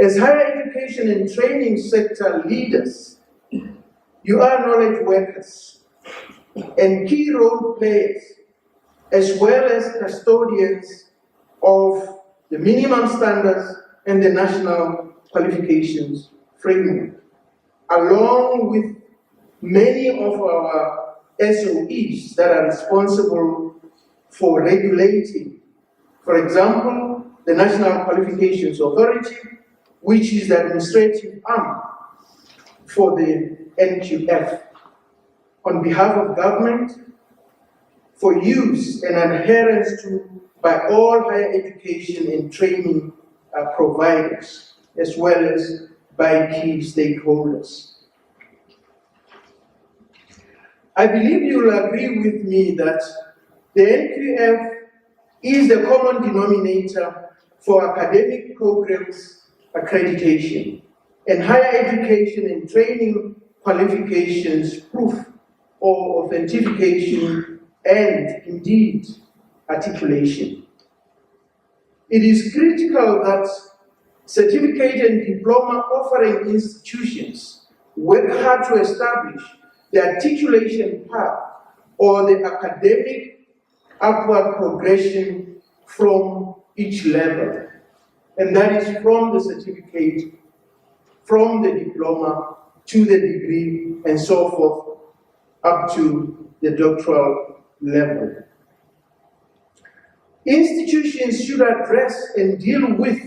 As higher education and training sector leaders, you are knowledge workers and key role players, as well as custodians of the minimum standards and the national qualifications framework, along with many of our SOEs that are responsible for regulating. For example, the National Qualifications Authority, which is the administrative arm for the NQF, on behalf of government, for use and adherence to by all higher education and training providers, as well as by key stakeholders. I believe you will agree with me that the NQF is the common denominator for academic programs accreditation and higher education and training qualifications proof or authentication and indeed articulation. It is critical that certificate and diploma offering institutions work hard to establish the articulation path or the academic upward progression from each level. And that is from the certificate, from the diploma, to the degree, and so forth, up to the doctoral level. Institutions should address and deal with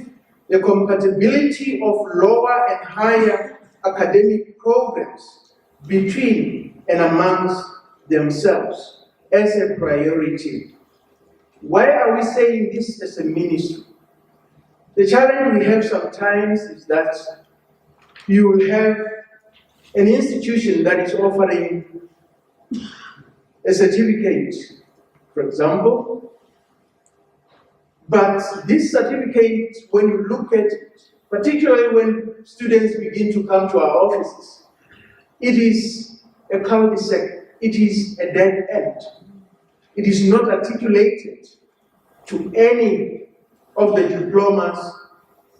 the compatibility of lower and higher academic programs between and amongst themselves as a priority. Why are we saying this as a ministry? The challenge we have sometimes is that you will have an institution that is offering a certificate, for example, but this certificate, when you look at it, particularly when students begin to come to our offices, it is a cul-de-sac, it is a dead end. It is not articulated to any of the diplomas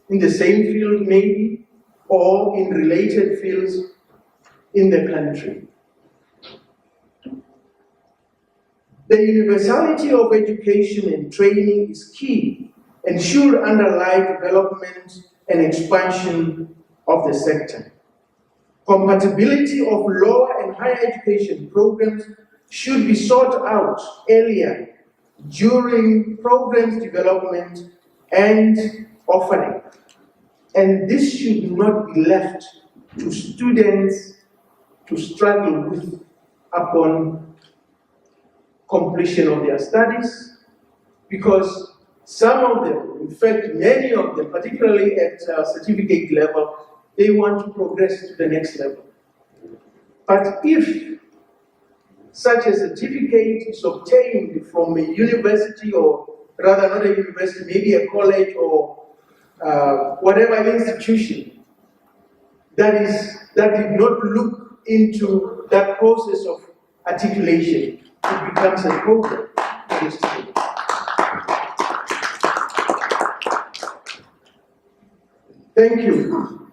in the same field maybe, or in related fields in the country. The universality of education and training is key and should underlie development and expansion of the sector. Compatibility of lower and higher education programs should be sought out earlier during programs development and offering. And this should not be left to students to struggle with upon completion of their studies, because some of them, in fact, many of them, particularly at certificate level, they want to progress to the next level. But if such a certificate is obtained from a university, or rather not a university, maybe a college or whatever institution that did not look into that process of articulation, it becomes a problem for the student. Thank you.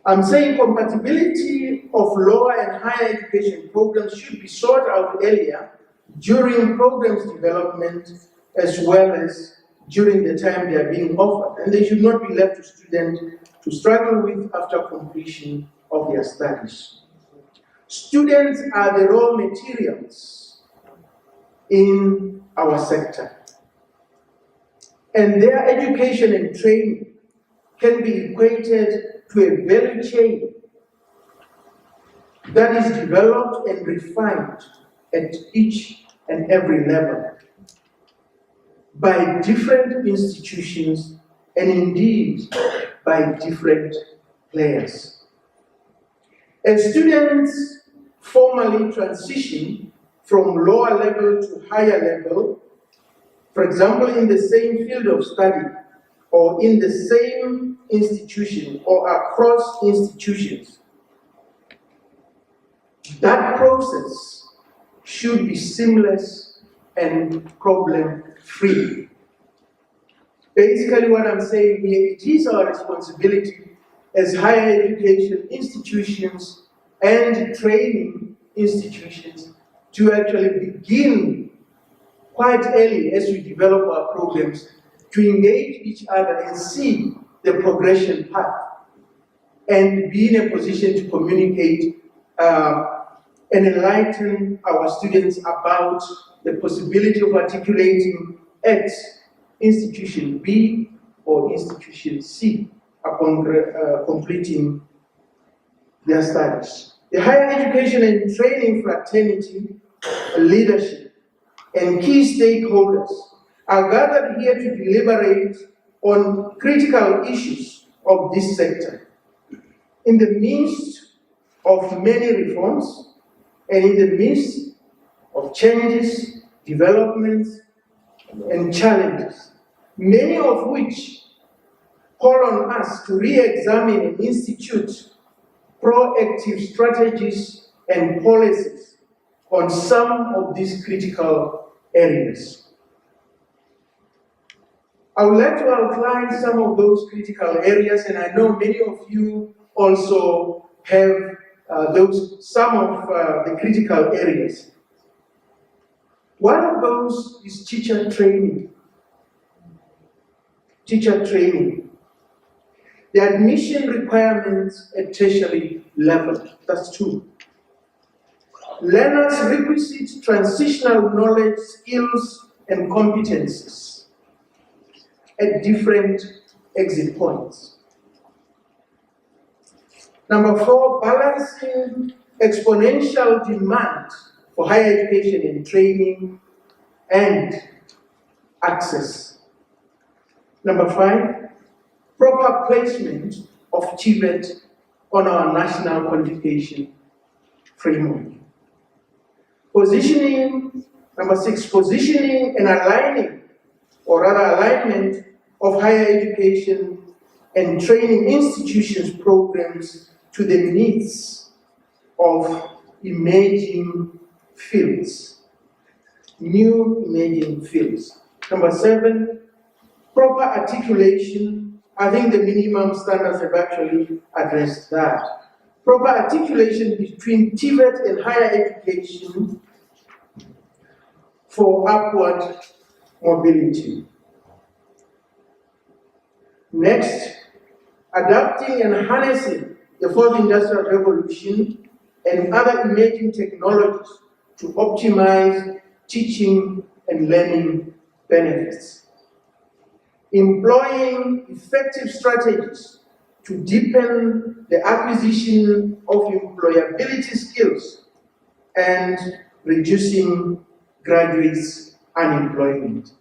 I'm saying compatibility of lower and higher education programs should be sought out earlier during programs development, as well as during the time they are being offered, and they should not be left to students to struggle with after completion of their studies. Students are the raw materials in our sector, and their education and training can be equated to a value chain that is developed and refined at each and every level by different institutions and indeed by different players. As students formally transition from lower level to higher level, for example, in the same field of study or in the same institution or across institutions, that process should be seamless and problem-free. Basically what I'm saying here, it is our responsibility as higher education institutions and training institutions to actually begin quite early as we develop our programs to engage each other and see the progression path and be in a position to communicate and enlighten our students about the possibility of articulating at institution B or institution C upon completing their studies. The higher education and training fraternity, leadership, and key stakeholders are gathered here to deliberate on critical issues of this sector in the midst of many reforms and in the midst of changes, developments, and challenges, many of which call on us to re-examine and institute proactive strategies and policies on some of these critical areas. I would like to outline some of those critical areas, and I know many of you also have some of the critical areas. One of those is teacher training. Teacher training. The admission requirements at tertiary level, that's two. Learners requisite transitional knowledge, skills, and competencies at different exit points. Number four, balancing exponential demand for higher education and training and access. Number five, proper placement of TVET on our national qualification framework. Positioning, number six, positioning and aligning, or rather alignment of higher education and training institutions programs to the needs of emerging fields, new emerging fields. Number seven, proper articulation. I think the minimum standards have actually addressed that. Proper articulation between TVET and higher education for upward mobility. Next, adapting and harnessing the fourth industrial revolution and other emerging technologies to optimize teaching and learning benefits. Employing effective strategies to deepen the acquisition of employability skills and reducing graduates' unemployment.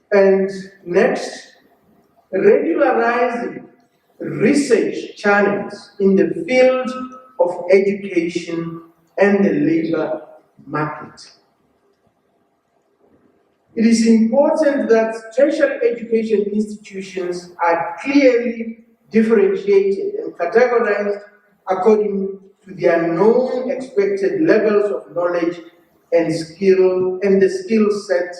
And next, regularizing research channels in the field of education and the labor market. It is important that tertiary education institutions are clearly differentiated and categorized according to their known expected levels of knowledge and skill and the skill set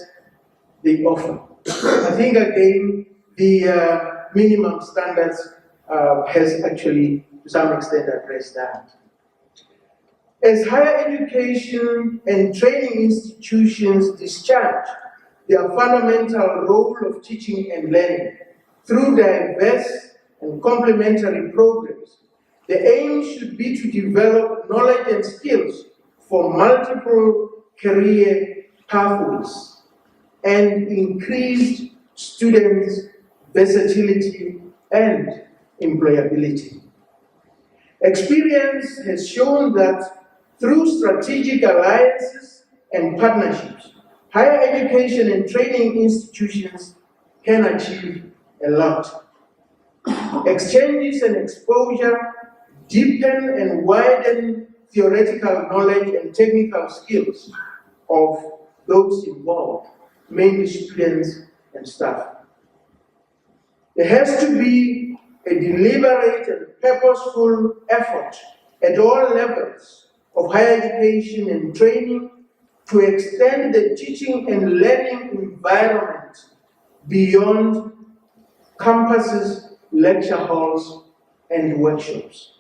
they offer. I think again the minimum standards has actually to some extent addressed that. As higher education and training institutions discharge their fundamental role of teaching and learning through diverse and complementary programs, the aim should be to develop knowledge and skills for multiple career pathways and increased students' versatility and employability. Experience has shown that through strategic alliances and partnerships, higher education and training institutions can achieve a lot. Exchanges and exposure deepen and widen theoretical knowledge and technical skills of those involved, mainly students and staff. There has to be a deliberate and purposeful effort at all levels of higher education and training to extend the teaching and learning environment beyond campuses, lecture halls, and workshops.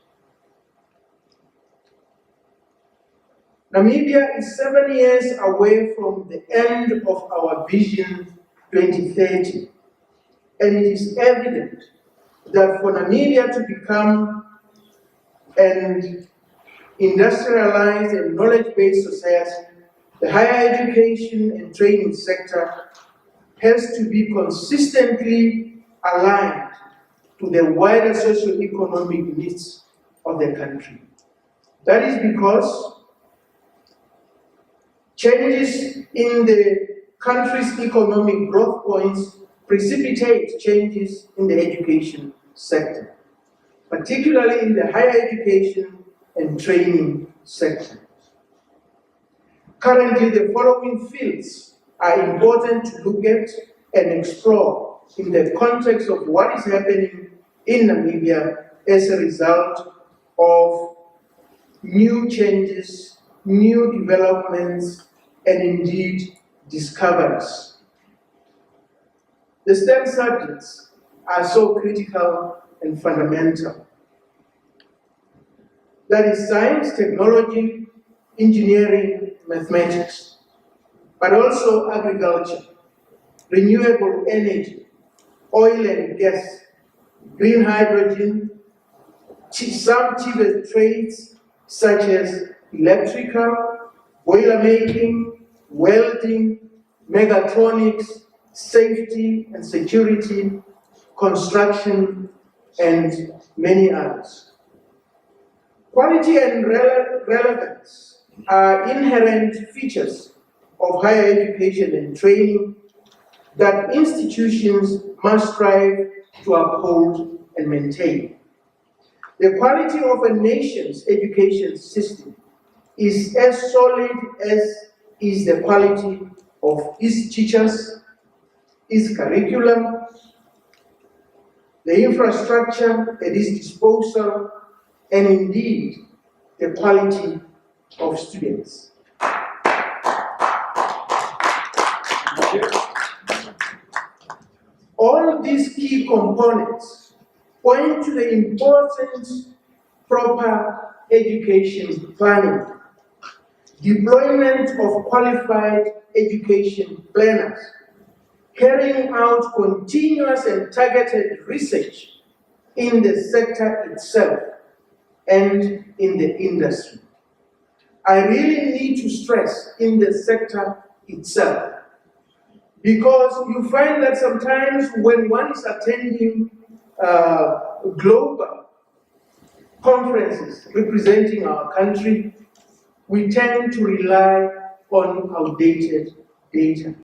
Namibia is 7 years away from the end of our Vision 2030, and it is evident that for Namibia to become an industrialized and knowledge-based society, the higher education and training sector has to be consistently aligned to the wider socio-economic needs of the country. That is because changes in the country's economic growth points precipitate changes in the education sector, particularly in the higher education and training sector. Currently, the following fields are important to look at and explore in the context of what is happening in Namibia as a result of new changes, new developments, and indeed discoveries. The STEM subjects are so critical and fundamental. That is science, technology, engineering, mathematics, but also agriculture, renewable energy, oil and gas, green hydrogen, some TVET trades such as electrical, boiler making, welding, mechatronics, safety and security, construction, and many others. Quality and relevance are inherent features of higher education and training that institutions must strive to uphold and maintain. The quality of a nation's education system is as solid as is the quality of its teachers, its curriculum, the infrastructure at its disposal, and indeed the quality of students. All these key components point to the important proper education planning, deployment of qualified education planners, carrying out continuous and targeted research in the sector itself and in the industry. I really need to stress in the sector itself, because you find that sometimes when one is attending global conferences representing our country, we tend to rely on outdated data.